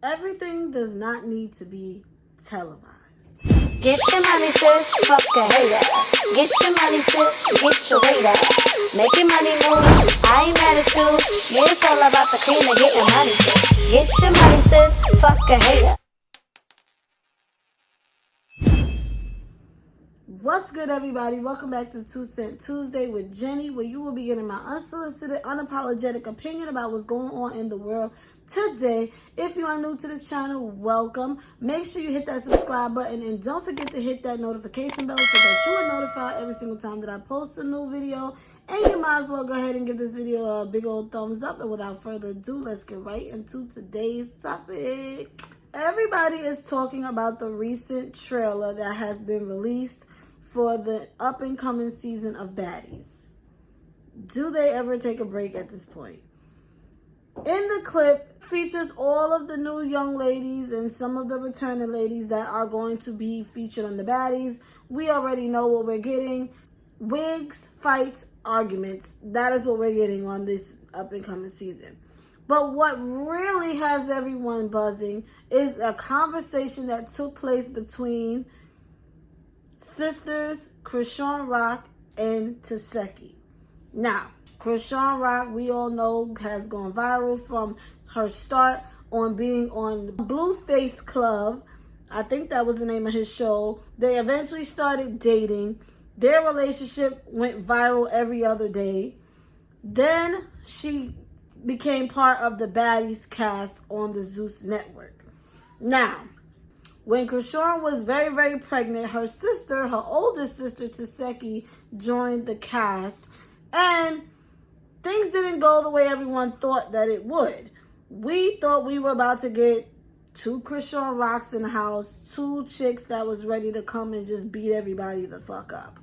Everything does not need to be televised. Get your money, sis, fuck a hater. Get your money, sis, get your weight up. Make your money move, I ain't mad at you. Yeah, it's all about the cream and getting money, sis. Get your money, sis, fuck a hater. What's good, everybody? Welcome back to 2 Cent Tuesday with Jenny, where you will be getting my unsolicited, unapologetic opinion about what's going on in the world today. If you are new to this channel, welcome. Make sure you hit that subscribe button and don't forget to hit that notification bell so that you are notified every single time that I post a new video. And you might as well go ahead and give this video a big old thumbs up. And without further ado, let's get right into today's topic. Everybody is talking about the recent trailer that has been released for the up-and-coming season of Baddies. Do they ever take a break at this point? In the clip features all of the new young ladies and some of the returning ladies that are going to be featured on the Baddies. We already know what we're getting. Wigs, fights, arguments. That is what we're getting on this up-and-coming season. But what really has everyone buzzing is a conversation that took place between sisters Chrisean and Tesehki. Now, Chrisean, we all know, has gone viral from her start on being on Blueface Club. I think that was the name of his show. They eventually started dating. Their relationship went viral every other day. Then she became part of the Baddies cast on the Zeus network. Now, when Chrisean was very, very pregnant, her sister, her oldest sister, Tesehki, joined the cast. And things didn't go the way everyone thought that it would. We thought we were about to get two Chrisean Rocks in the house, two chicks that was ready to come and just beat everybody the fuck up.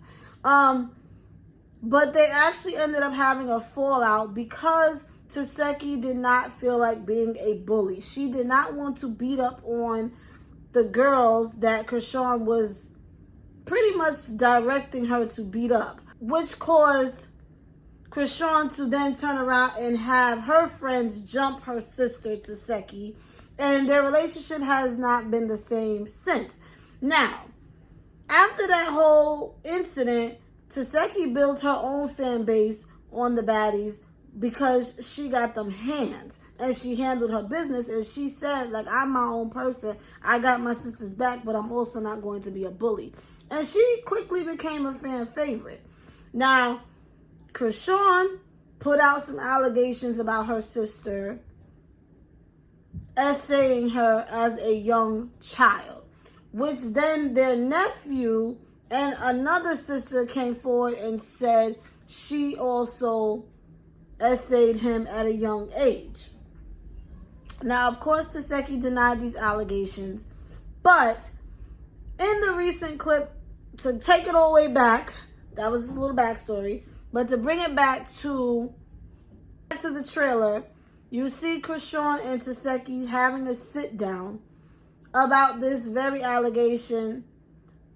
But they actually ended up having a fallout because Tesehki did not feel like being a bully. She did not want to beat up on the girls that Chrisean was pretty much directing her to beat up, which caused Chrisean to then turn around and have her friends jump her sister Tesehki, and their relationship has not been the same since. Now, after that whole incident, Tesehki built her own fan base on the Baddies because she got them hands and she handled her business, and she said, like, I'm my own person. I got my sister's back, but I'm also not going to be a bully. And she quickly became a fan favorite. Now, Chrisean put out some allegations about her sister essaying her as a young child, which then their nephew and another sister came forward and said she also essayed him at a young age. Now, of course, Tesehki denied these allegations, but in the recent clip, to take it all the way back, that was a little backstory, but to bring it back to the trailer, you see Chrisean and Tesehki having a sit down about this very allegation,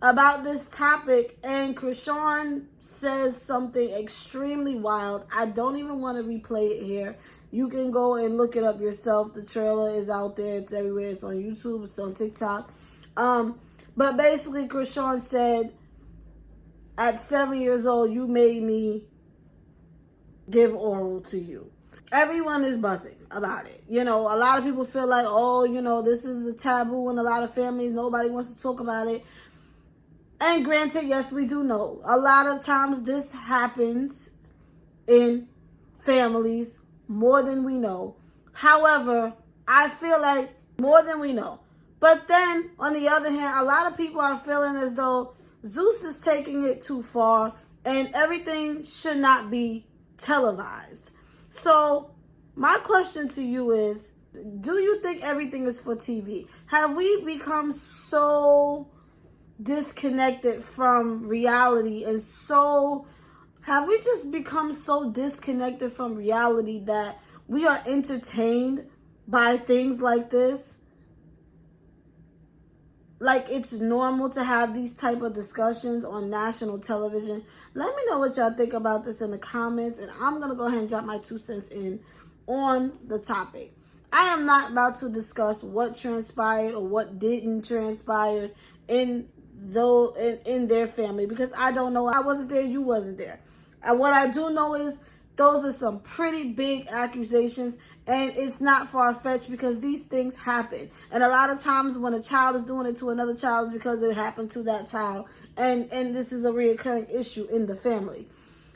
about this topic, and Chrisean says something extremely wild. I don't even want to replay it here. You can go and look it up yourself. The trailer is out there. It's everywhere. It's on YouTube. It's on TikTok. But basically, Chrisean said, at 7 years old, you made me give oral to you. Everyone is buzzing about it. You know, a lot of people feel like, oh, you know, this is a taboo in a lot of families. Nobody wants to talk about it. And granted, yes, we do know. A lot of times this happens in families more than we know. However, I feel like more than we know. But then, on the other hand, a lot of people are feeling as though Zeus is taking it too far and everything should not be televised. So, my question to you is, do you think everything is for TV? Have we become so disconnected from reality, and so have we just become so disconnected from reality that we are entertained by things like this? Like it's normal to have these type of discussions on national television. Let me know what y'all think about this in the comments, and I'm gonna go ahead and drop my 2 cents in on the topic. I am not about to discuss what transpired or what didn't transpire in their family, because I don't know. I wasn't there, you wasn't there. And what I do know is those are some pretty big accusations, and it's not far-fetched because these things happen. And a lot of times when a child is doing it to another child, it's because it happened to that child, and this is a reoccurring issue in the family.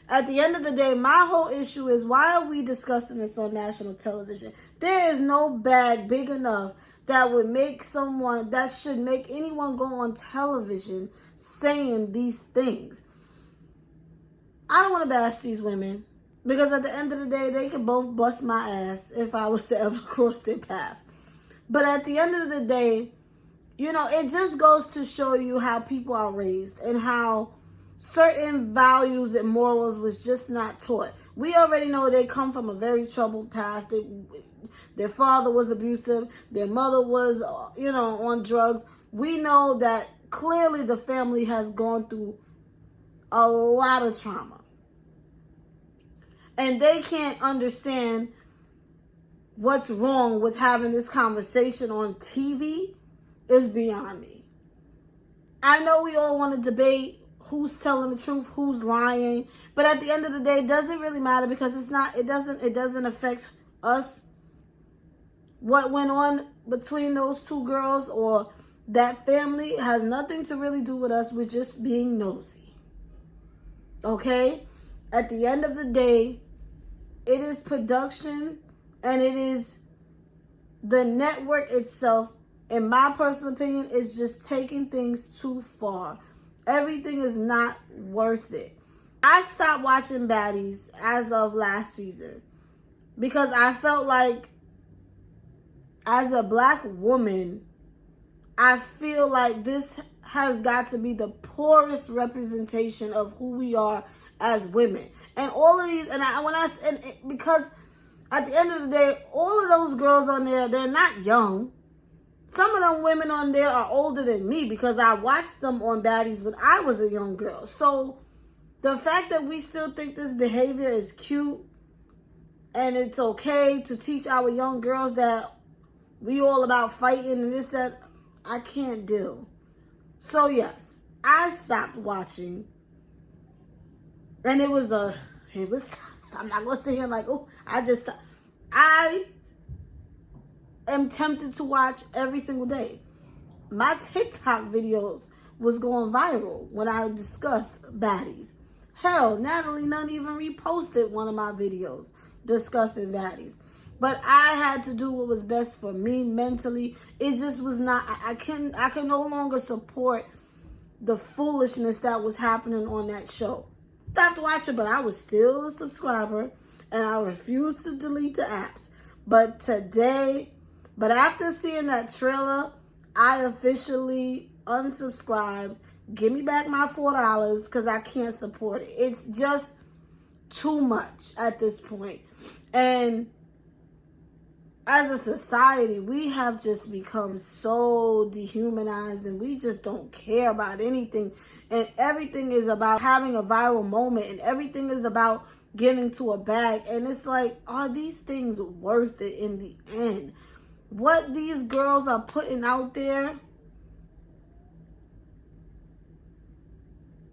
At the end of the day, my whole issue is, why are we discussing this on national television? There is no bag big enough that would make that should make anyone go on television saying these things. I don't want to bash these women, because at the end of the day, they could both bust my ass if I was to ever cross their path. But at the end of the day, it just goes to show you how people are raised and how certain values and morals was just not taught. We already know they come from a very troubled past. Their father was abusive. Their mother was, on drugs. We know that clearly the family has gone through a lot of trauma. And they can't understand what's wrong with having this conversation on TV is beyond me. I know we all want to debate who's telling the truth, who's lying, but at the end of the day, it doesn't really matter, because it doesn't affect us. What went on between those two girls or that family has nothing to really do with us. We're just being nosy. Okay? At the end of the day, it is production, and it is the network itself, in my personal opinion, is just taking things too far. Everything is not worth it. I stopped watching Baddies as of last season because I felt like, as a Black woman, I feel like this has got to be the poorest representation of who we are as women. And all of these, because at the end of the day, all of those girls on there, they're not young. Some of them women on there are older than me, because I watched them on Baddies when I was a young girl. So the fact that we still think this behavior is cute and it's okay to teach our young girls that we all about fighting and this, that, I can't do. So yes, I stopped watching. And it was tough. I'm not going to sit here like, I am tempted to watch every single day. My TikTok videos was going viral when I discussed Baddies. Hell, Natalie Nunn even reposted one of my videos discussing Baddies. But I had to do what was best for me mentally. It just was not, I can no longer support the foolishness that was happening on that show. Stopped watching, but I was still a subscriber, and I refused to delete the apps. But after seeing that trailer, I officially unsubscribed. Give me back my $4 because I can't support it. It's just too much at this point. And as a society, we have just become so dehumanized, and we just don't care about anything. And everything is about having a viral moment, and everything is about getting to a bag. And it's like, are these things worth it in the end? What these girls are putting out there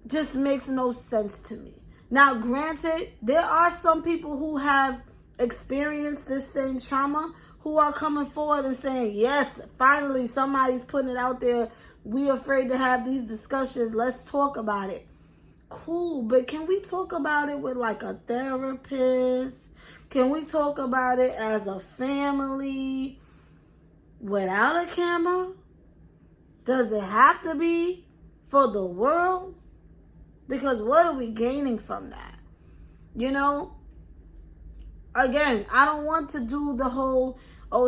just makes no sense to me. Now, granted, there are some people who have experienced this same trauma who are coming forward and saying, yes, finally somebody's putting it out there. We're afraid to have these discussions. Let's talk about it. Cool, but can we talk about it with like a therapist? Can we talk about it as a family without a camera? Does it have to be for the world? Because what are we gaining from that? Again, I don't want to do the whole,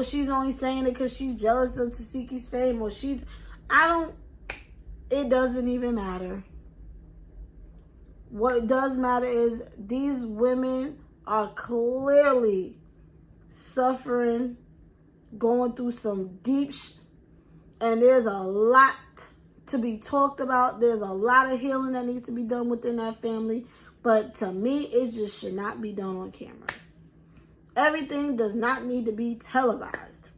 she's only saying it because she's jealous of Tesehki's fame, or it doesn't even matter. What does matter is these women are clearly suffering, going through some deep and there's a lot to be talked about. There's a lot of healing that needs to be done within that family. But to me, it just should not be done on camera. Everything does not need to be televised.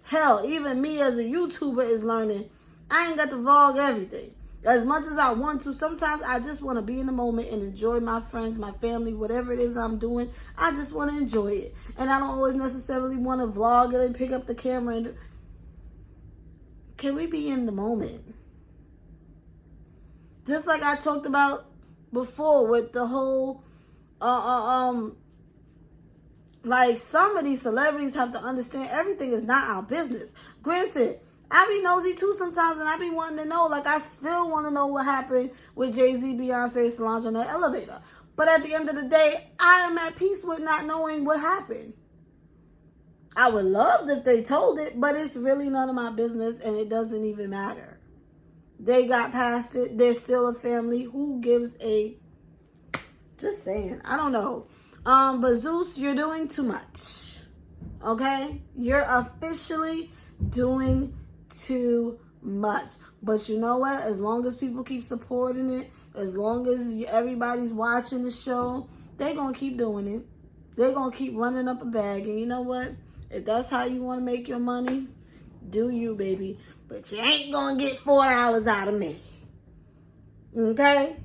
Hell, even me as a YouTuber is learning. I ain't got to vlog everything. As much as I want to, sometimes I just want to be in the moment and enjoy my friends, my family, whatever it is I'm doing. I just want to enjoy it. And I don't always necessarily want to vlog it and pick up the camera. And can we be in the moment? Just like I talked about before with the whole, like some of these celebrities have to understand everything is not our business. Granted, I be nosy too sometimes, and I be wanting to know. Like, I still want to know what happened with Jay-Z, Beyonce, Solange on that elevator. But at the end of the day, I am at peace with not knowing what happened. I would love if they told it, but it's really none of my business, and it doesn't even matter. They got past it. They're still a family. Who gives a... Just saying. I don't know. But Zeus, you're doing too much. Okay? You're officially doing too much. But you know what? As long as people keep supporting it, as long as everybody's watching the show, they're going to keep doing it. They're going to keep running up a bag. And you know what? If that's how you want to make your money, do you, baby. But you ain't going to get $4 out of me. Okay?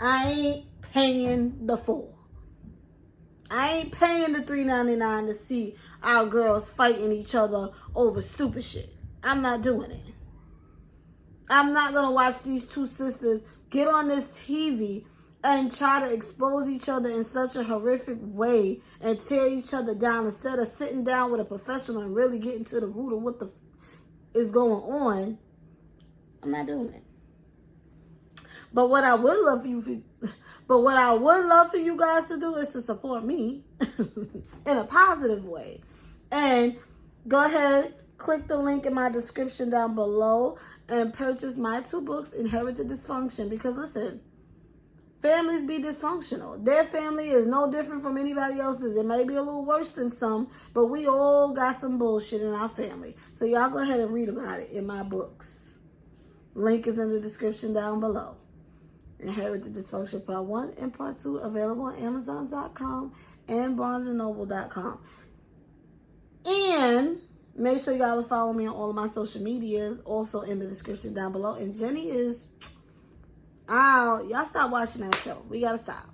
I ain't paying the $4. I ain't paying the $3.99 to see our girls fighting each other over stupid shit. I'm not doing it. I'm not going to watch these two sisters get on this TV and try to expose each other in such a horrific way and tear each other down instead of sitting down with a professional and really getting to the root of what the is going on. I'm not doing it. But what I would love for you guys to do is to support me in a positive way. And go ahead, click the link in my description down below and purchase my 2 books, Inherited Dysfunction. Because listen, families be dysfunctional. Their family is no different from anybody else's. It may be a little worse than some, but we all got some bullshit in our family. So y'all go ahead and read about it in my books. Link is in the description down below. Inherited Dysfunction Part 1 and Part 2 available on Amazon.com and BarnesandNoble.com. And make sure y'all follow me on all of my social medias, also in the description down below. And Jenny is out. Y'all stop watching that show. We gotta stop.